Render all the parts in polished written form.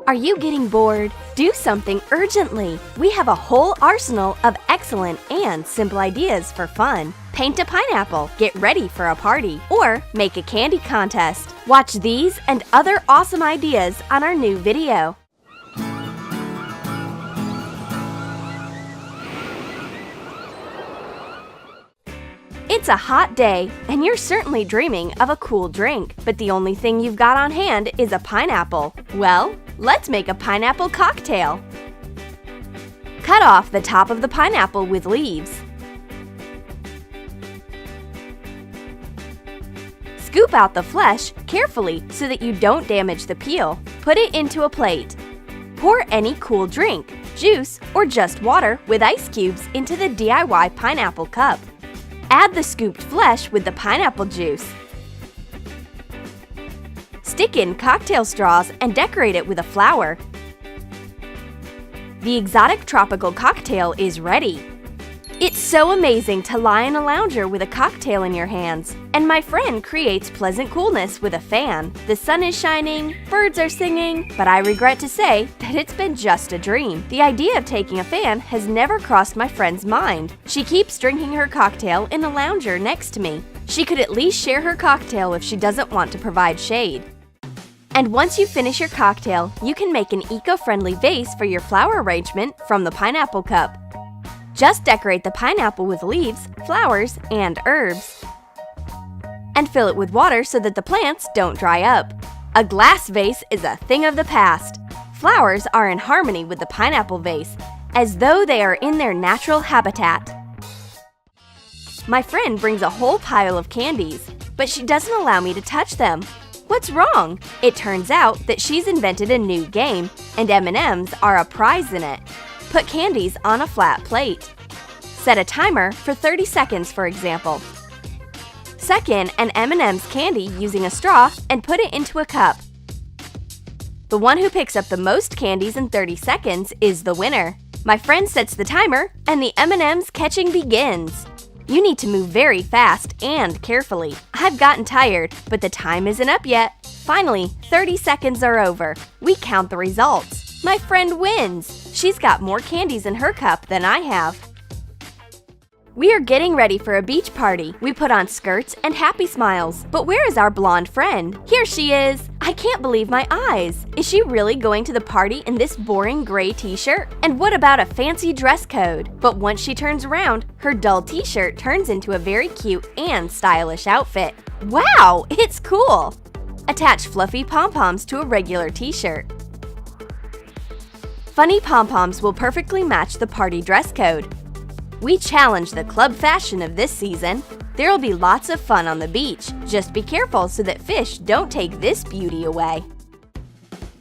Are you getting bored? Do something urgently! We have a whole arsenal of excellent and simple ideas for fun. Paint a pineapple, get ready for a party, or make a candy contest. Watch these and other awesome ideas on our new video. It's a hot day, and you're certainly dreaming of a cool drink, but the only thing you've got on hand is a pineapple. Well, let's make a pineapple cocktail. Cut off the top of the pineapple with leaves. Scoop out the flesh carefully so that you don't damage the peel. Put it into a plate. Pour any cool drink, juice, or just water with ice cubes into the DIY pineapple cup. Add the scooped flesh with the pineapple juice. Stick in cocktail straws and decorate it with a flower. The exotic tropical cocktail is ready. It's so amazing to lie in a lounger with a cocktail in your hands. And my friend creates pleasant coolness with a fan. The sun is shining, birds are singing, but I regret to say that it's been just a dream. The idea of taking a fan has never crossed my friend's mind. She keeps drinking her cocktail in a lounger next to me. She could at least share her cocktail if she doesn't want to provide shade. And once you finish your cocktail, you can make an eco-friendly vase for your flower arrangement from the pineapple cup. Just decorate the pineapple with leaves, flowers, and herbs. And fill it with water so that the plants don't dry up. A glass vase is a thing of the past. Flowers are in harmony with the pineapple vase, as though they are in their natural habitat. My friend brings a whole pile of candies, but she doesn't allow me to touch them. What's wrong? It turns out that she's invented a new game, and M&Ms are a prize in it. Put candies on a flat plate. Set a timer for 30 seconds, for example. Suck in an M&M's candy using a straw and put it into a cup. The one who picks up the most candies in 30 seconds is the winner. My friend sets the timer, and the M&M's catching begins. You need to move very fast and carefully. I've gotten tired, but the time isn't up yet. Finally, 30 seconds are over. We count the results. My friend wins. She's got more candies in her cup than I have. We are getting ready for a beach party. We put on skirts and happy smiles. But where is our blonde friend? Here she is. I can't believe my eyes. Is she really going to the party in this boring gray t-shirt? And what about a fancy dress code? But once she turns around, her dull t-shirt turns into a very cute and stylish outfit. Wow, it's cool! Attach fluffy pom-poms to a regular t-shirt. Funny pom-poms will perfectly match the party dress code. We challenge the club fashion of this season. There'll be lots of fun on the beach. Just be careful so that fish don't take this beauty away.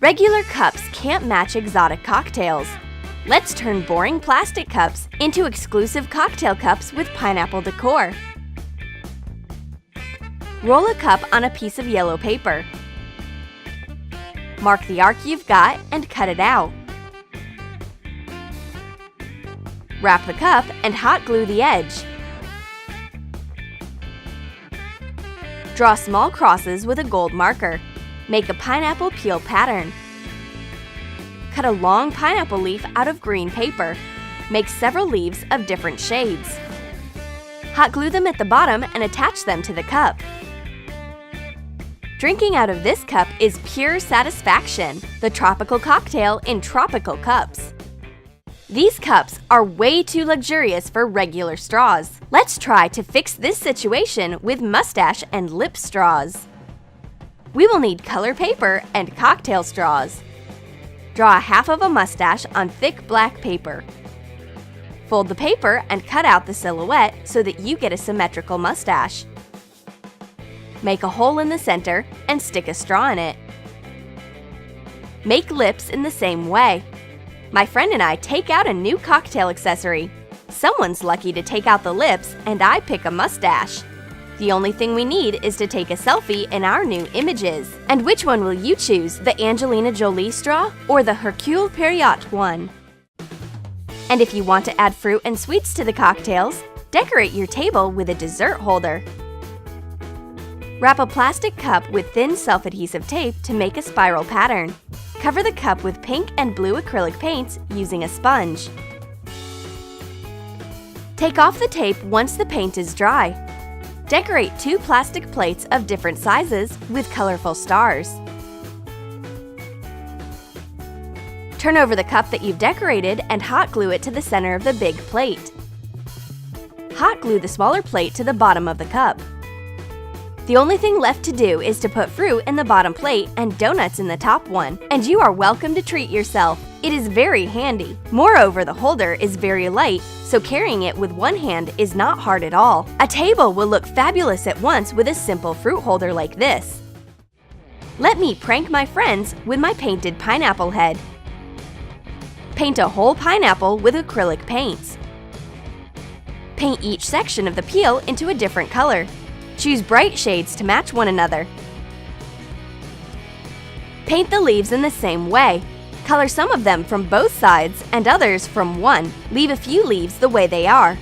Regular cups can't match exotic cocktails. Let's turn boring plastic cups into exclusive cocktail cups with pineapple decor. Roll a cup on a piece of yellow paper. Mark the arc you've got and cut it out. Wrap the cup and hot glue the edge. Draw small crosses with a gold marker. Make a pineapple peel pattern. Cut a long pineapple leaf out of green paper. Make several leaves of different shades. Hot glue them at the bottom and attach them to the cup. Drinking out of this cup is pure satisfaction. The tropical cocktail in tropical cups. These cups are way too luxurious for regular straws. Let's try to fix this situation with mustache and lip straws. We will need color paper and cocktail straws. Draw half of a mustache on thick black paper. Fold the paper and cut out the silhouette so that you get a symmetrical mustache. Make a hole in the center and stick a straw in it. Make lips in the same way. My friend and I take out a new cocktail accessory. Someone's lucky to take out the lips, and I pick a mustache. The only thing we need is to take a selfie in our new images. And which one will you choose, the Angelina Jolie straw or the Hercule Poirot one? And if you want to add fruit and sweets to the cocktails, decorate your table with a dessert holder. Wrap a plastic cup with thin self-adhesive tape to make a spiral pattern. Cover the cup with pink and blue acrylic paints using a sponge. Take off the tape once the paint is dry. Decorate 2 plastic plates of different sizes with colorful stars. Turn over the cup that you've decorated and hot glue it to the center of the big plate. Hot glue the smaller plate to the bottom of the cup. The only thing left to do is to put fruit in the bottom plate and donuts in the top one, and you are welcome to treat yourself. It is very handy. Moreover, the holder is very light, so carrying it with one hand is not hard at all. A table will look fabulous at once with a simple fruit holder like this. Let me prank my friends with my painted pineapple head. Paint a whole pineapple with acrylic paints. Paint each section of the peel into a different color. Choose bright shades to match one another. Paint the leaves in the same way. Color some of them from both sides and others from one. Leave a few leaves the way they are.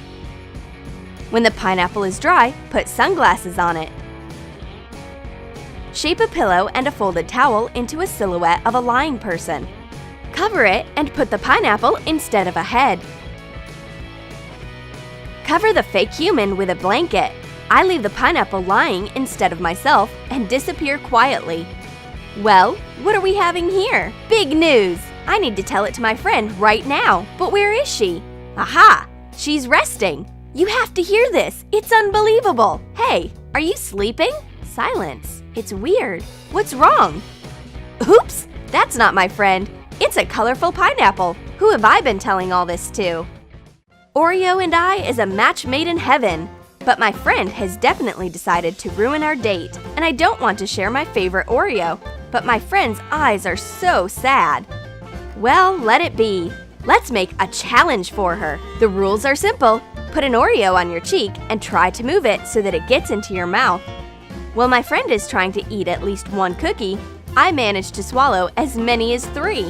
When the pineapple is dry, put sunglasses on it. Shape a pillow and a folded towel into a silhouette of a lying person. Cover it and put the pineapple instead of a head. Cover the fake human with a blanket. I leave the pineapple lying instead of myself and disappear quietly. Well, what are we having here? Big news! I need to tell it to my friend right now. But where is she? Aha! She's resting. You have to hear this. It's unbelievable. Hey, are you sleeping? Silence. It's weird. What's wrong? Oops! That's not my friend. It's a colorful pineapple. Who have I been telling all this to? Oreo and I is a match made in heaven. But my friend has definitely decided to ruin our date, and I don't want to share my favorite Oreo, but my friend's eyes are so sad. Well, let it be. Let's make a challenge for her. The rules are simple. Put an Oreo on your cheek and try to move it so that it gets into your mouth. While my friend is trying to eat at least 1 cookie, I managed to swallow as many as 3.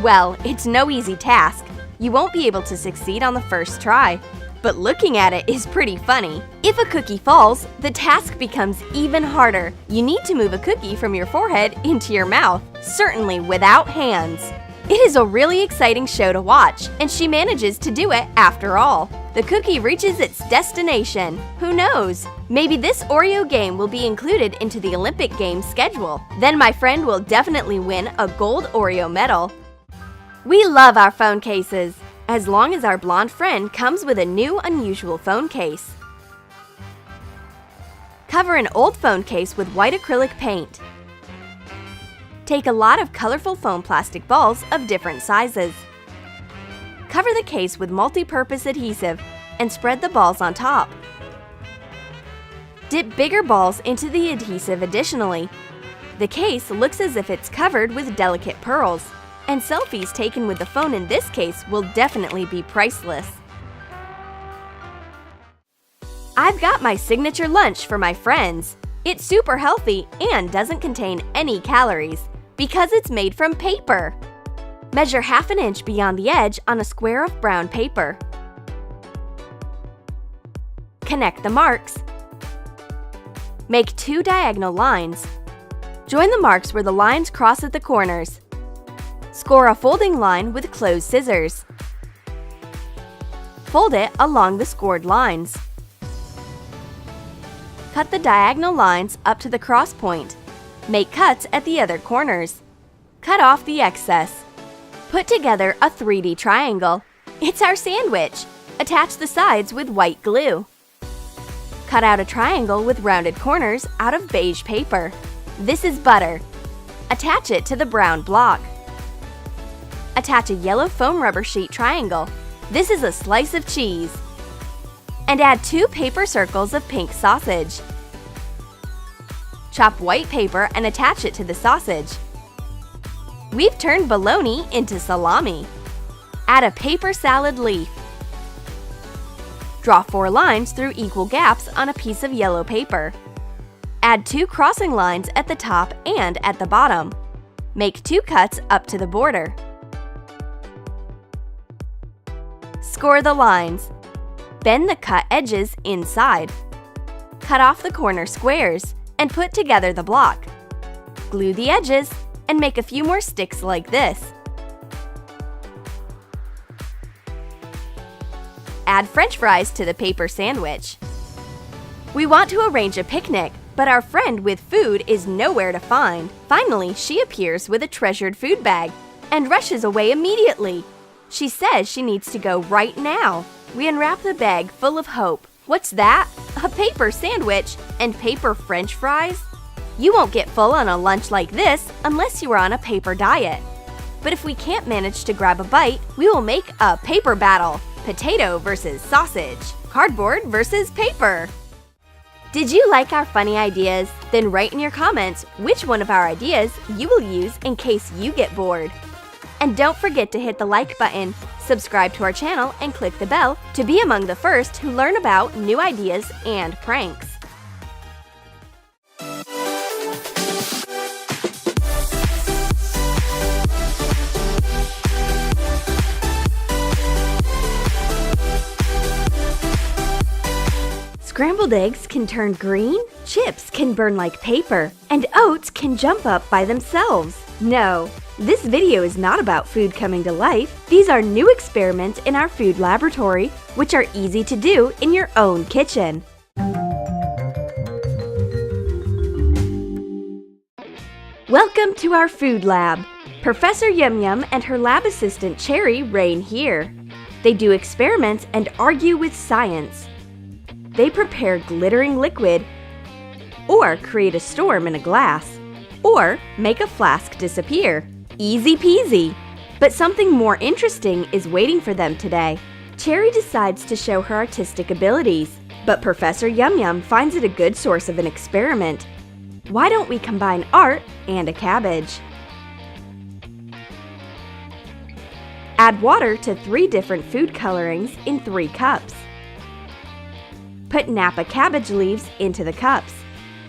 Well, it's no easy task. You won't be able to succeed on the first try. But looking at it is pretty funny. If a cookie falls, the task becomes even harder. You need to move a cookie from your forehead into your mouth, certainly without hands. It is a really exciting show to watch, and she manages to do it after all. The cookie reaches its destination. Who knows? Maybe this Oreo game will be included into the Olympic Games schedule. Then my friend will definitely win a gold Oreo medal. We love our phone cases, as long as our blonde friend comes with a new unusual phone case. Cover an old phone case with white acrylic paint. Take a lot of colorful foam plastic balls of different sizes. Cover the case with multi-purpose adhesive and spread the balls on top. Dip bigger balls into the adhesive additionally. The case looks as if it's covered with delicate pearls. And selfies taken with the phone in this case will definitely be priceless. I've got my signature lunch for my friends. It's super healthy and doesn't contain any calories because it's made from paper. Measure ½ inch beyond the edge on a square of brown paper. Connect the marks. Make 2 diagonal lines. Join the marks where the lines cross at the corners. Score a folding line with closed scissors. Fold it along the scored lines. Cut the diagonal lines up to the cross point. Make cuts at the other corners. Cut off the excess. Put together a 3D triangle. It's our sandwich. Attach the sides with white glue. Cut out a triangle with rounded corners out of beige paper. This is butter. Attach it to the brown block. Attach a yellow foam rubber sheet triangle. This is a slice of cheese. And add 2 paper circles of pink sausage. Chop white paper and attach it to the sausage. We've turned bologna into salami. Add a paper salad leaf. Draw 4 lines through equal gaps on a piece of yellow paper. Add 2 crossing lines at the top and at the bottom. Make 2 cuts up to the border. Score the lines. Bend the cut edges inside. Cut off the corner squares and put together the block. Glue the edges and make a few more sticks like this. Add French fries to the paper sandwich. We want to arrange a picnic, but our friend with food is nowhere to find. Finally, she appears with a treasured food bag and rushes away immediately. She says she needs to go right now. We unwrap the bag full of hope. What's that? A paper sandwich and paper French fries? You won't get full on a lunch like this unless you are on a paper diet. But if we can't manage to grab a bite, we will make a paper battle. Potato versus sausage. Cardboard versus paper. Did you like our funny ideas? Then write in your comments which one of our ideas you will use in case you get bored. And don't forget to hit the like button, subscribe to our channel, and click the bell to be among the first who learn about new ideas and pranks. Scrambled eggs can turn green, chips can burn like paper, and oats can jump up by themselves. No, this video is not about food coming to life. These are new experiments in our food laboratory, which are easy to do in your own kitchen. Welcome to our food lab. Professor Yum Yum and her lab assistant Cherry reign here. They do experiments and argue with science. They prepare glittering liquid, or create a storm in a glass, or make a flask disappear. Easy peasy! But something more interesting is waiting for them today. Cherry decides to show her artistic abilities, but Professor Yum Yum finds it a good source of an experiment. Why don't we combine art and a cabbage? Add water to 3 different food colorings in 3 cups. Put Napa cabbage leaves into the cups.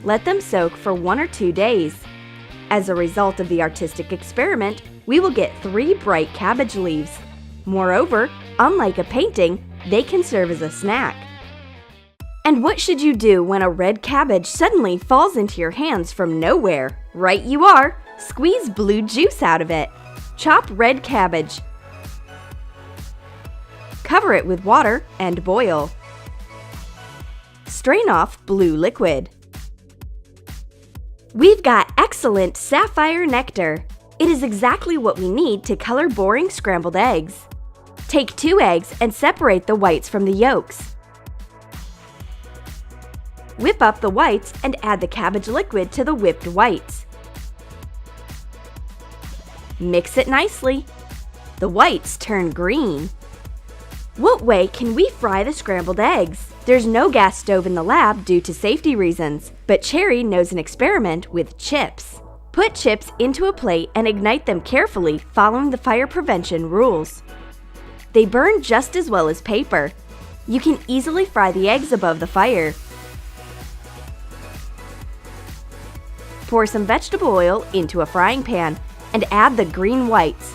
Let them soak for 1 or 2 days. As a result of the artistic experiment, we will get 3 bright cabbage leaves. Moreover, unlike a painting, they can serve as a snack. And what should you do when a red cabbage suddenly falls into your hands from nowhere? Right you are! Squeeze blue juice out of it. Chop red cabbage. Cover it with water and boil. Strain off blue liquid. We've got excellent sapphire nectar. It is exactly what we need to color boring scrambled eggs. Take 2 eggs and separate the whites from the yolks. Whip up the whites and add the cabbage liquid to the whipped whites. Mix it nicely. The whites turn green. What way can we fry the scrambled eggs? There's no gas stove in the lab due to safety reasons, but Cherry knows an experiment with chips. Put chips into a plate and ignite them carefully following the fire prevention rules. They burn just as well as paper. You can easily fry the eggs above the fire. Pour some vegetable oil into a frying pan and add the green whites.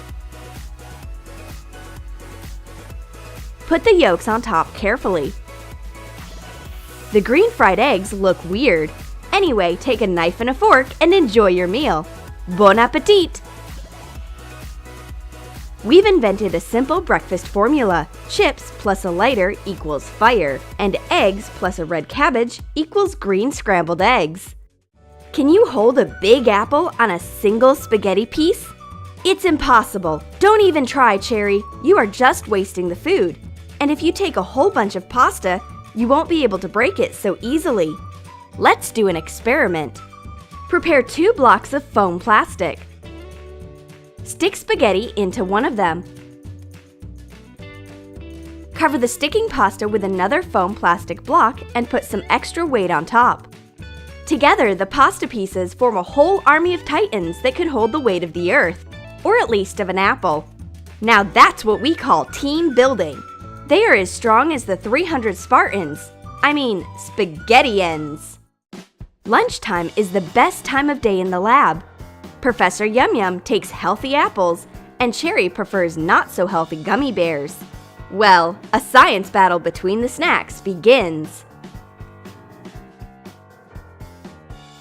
Put the yolks on top carefully. The green fried eggs look weird. Anyway, take a knife and a fork and enjoy your meal. Bon appetit! We've invented a simple breakfast formula. Chips plus a lighter equals fire, and eggs plus a red cabbage equals green scrambled eggs. Can you hold a big apple on a single spaghetti piece? It's impossible. Don't even try, Cherry. You are just wasting the food. And if you take a whole bunch of pasta, you won't be able to break it so easily. Let's do an experiment. Prepare 2 blocks of foam plastic. Stick spaghetti into one of them. Cover the sticking pasta with another foam plastic block and put some extra weight on top. Together, the pasta pieces form a whole army of titans that could hold the weight of the earth, or at least of an apple. Now that's what we call team building. They are as strong as the 300 Spartans. I mean, spaghettians. Lunchtime is the best time of day in the lab. Professor Yum Yum takes healthy apples, and Cherry prefers not-so-healthy gummy bears. Well, a science battle between the snacks begins.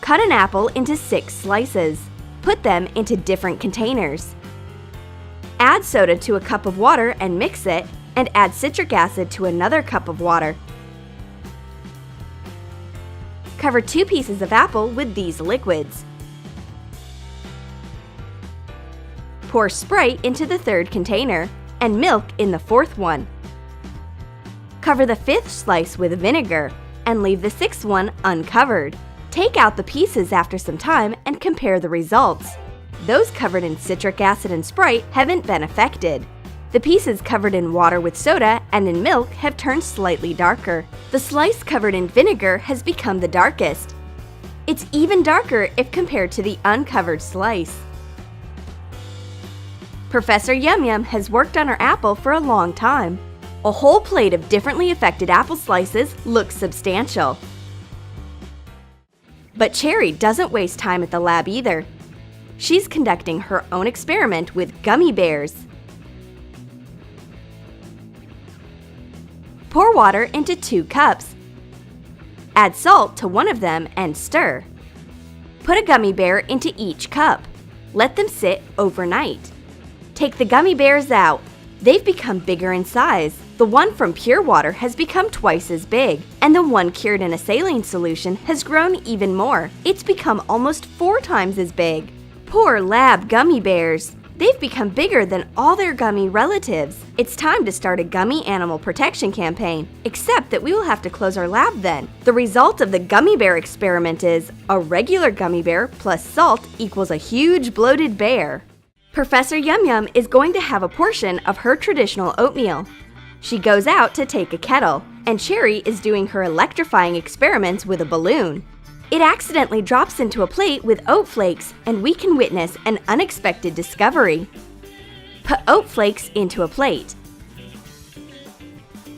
Cut an apple into 6 slices. Put them into different containers. Add soda to a cup of water and mix it, and add citric acid to another cup of water. Cover 2 pieces of apple with these liquids. Pour Sprite into the 3rd container and milk in the 4th one. Cover the 5th slice with vinegar and leave the 6th one uncovered. Take out the pieces after some time and compare the results. Those covered in citric acid and Sprite haven't been affected. The pieces covered in water with soda and in milk have turned slightly darker. The slice covered in vinegar has become the darkest. It's even darker if compared to the uncovered slice. Professor Yum Yum has worked on her apple for a long time. A whole plate of differently affected apple slices looks substantial. But Cherry doesn't waste time at the lab either. She's conducting her own experiment with gummy bears. Pour water into 2 cups. Add salt to one of them and stir. Put a gummy bear into each cup. Let them sit overnight. Take the gummy bears out. They've become bigger in size. The one from pure water has become twice as big, and the one cured in a saline solution has grown even more. It's become almost 4 times as big. Poor lab gummy bears. They've become bigger than all their gummy relatives. It's time to start a gummy animal protection campaign, except that we will have to close our lab then. The result of the gummy bear experiment is a regular gummy bear plus salt equals a huge bloated bear. Professor Yum Yum is going to have a portion of her traditional oatmeal. She goes out to take a kettle, and Cherry is doing her electrifying experiments with a balloon. It accidentally drops into a plate with oat flakes, and we can witness an unexpected discovery. Put oat flakes into a plate.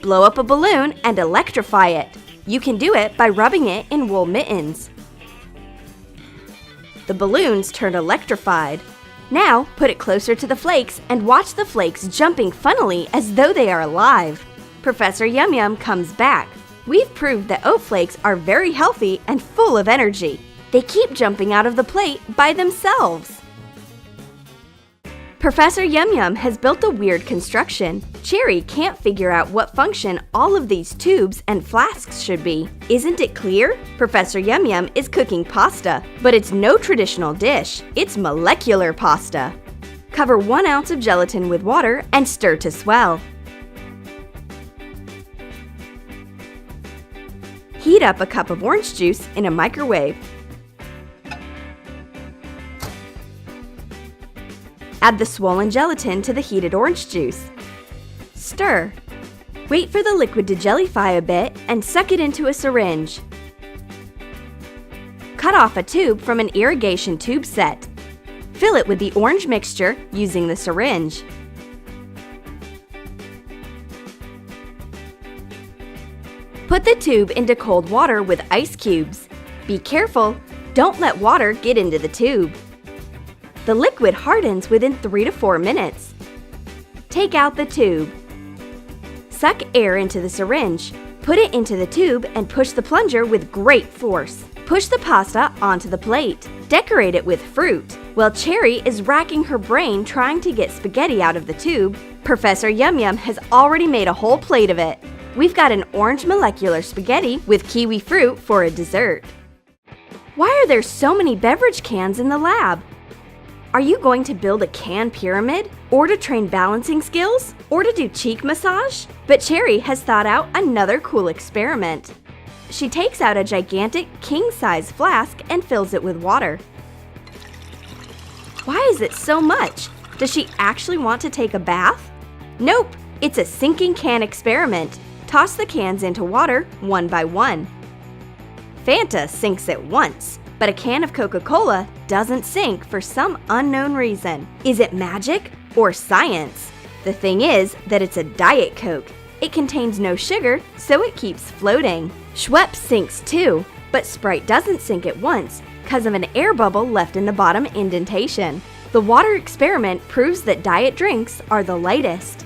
Blow up a balloon and electrify it. You can do it by rubbing it in wool mittens. The balloons turn electrified. Now, put it closer to the flakes and watch the flakes jumping funnily as though they are alive. Professor Yum Yum comes back. We've proved that oat flakes are very healthy and full of energy. They keep jumping out of the plate by themselves. Professor Yum Yum has built a weird construction. Cherry can't figure out what function all of these tubes and flasks should be. Isn't it clear? Professor Yum Yum is cooking pasta, but it's no traditional dish. It's molecular pasta. Cover 1 ounce of gelatin with water and stir to swell. Heat up a cup of orange juice in a microwave. Add the swollen gelatin to the heated orange juice. Stir. Wait for the liquid to jellify a bit and suck it into a syringe. Cut off a tube from an irrigation tube set. Fill it with the orange mixture using the syringe. Put the tube into cold water with ice cubes. Be careful, don't let water get into the tube. The liquid hardens within 3 to 4 minutes. Take out the tube. Suck air into the syringe. Put it into the tube and push the plunger with great force. Push the pasta onto the plate. Decorate it with fruit. While Cherry is racking her brain trying to get spaghetti out of the tube, Professor Yum Yum has already made a whole plate of it. We've got an orange molecular spaghetti with kiwi fruit for a dessert. Why are there so many beverage cans in the lab? Are you going to build a can pyramid? Or to train balancing skills? Or to do cheek massage? But Cherry has thought out another cool experiment. She takes out a gigantic king-size flask and fills it with water. Why is it so much? Does she actually want to take a bath? Nope, it's a sinking can experiment. Toss the cans into water one by one. Fanta sinks at once, but a can of Coca-Cola doesn't sink for some unknown reason. Is it magic or science? The thing is that it's a Diet Coke. It contains no sugar, so it keeps floating. Schweppes sinks too, but Sprite doesn't sink at once because of an air bubble left in the bottom indentation. The water experiment proves that diet drinks are the lightest.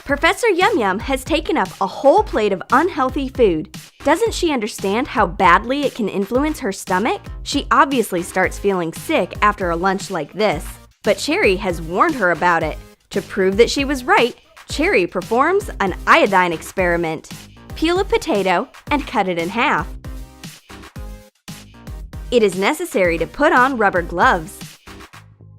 Professor Yum Yum has taken up a whole plate of unhealthy food. Doesn't she understand how badly it can influence her stomach? She obviously starts feeling sick after a lunch like this. But Cherry has warned her about it. To prove that she was right, Cherry performs an iodine experiment. Peel a potato and cut it in half. It is necessary to put on rubber gloves.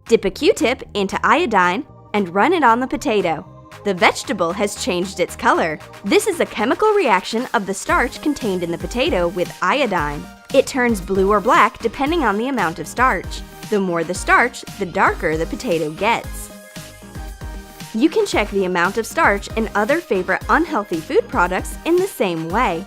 Dip a Q-tip into iodine and run it on the potato. The vegetable has changed its color. This is a chemical reaction of the starch contained in the potato with iodine. It turns blue or black depending on the amount of starch. The more the starch, the darker the potato gets. You can check the amount of starch in other favorite unhealthy food products in the same way.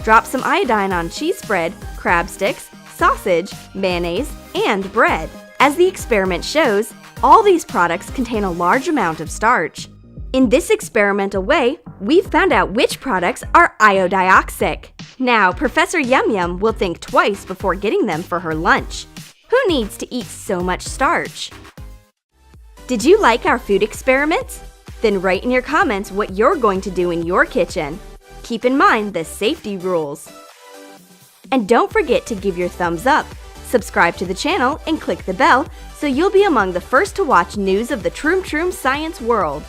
Drop some iodine on cheese spread, crab sticks, sausage, mayonnaise, and bread. As the experiment shows, all these products contain a large amount of starch. In this experimental way, we've found out which products are iodioxic. Now, Professor Yum Yum will think twice before getting them for her lunch. Who needs to eat so much starch? Did you like our food experiments? Then write in your comments what you're going to do in your kitchen. Keep in mind the safety rules. And don't forget to give your thumbs up, subscribe to the channel, and click the bell so you'll be among the first to watch news of the Troom Troom science world.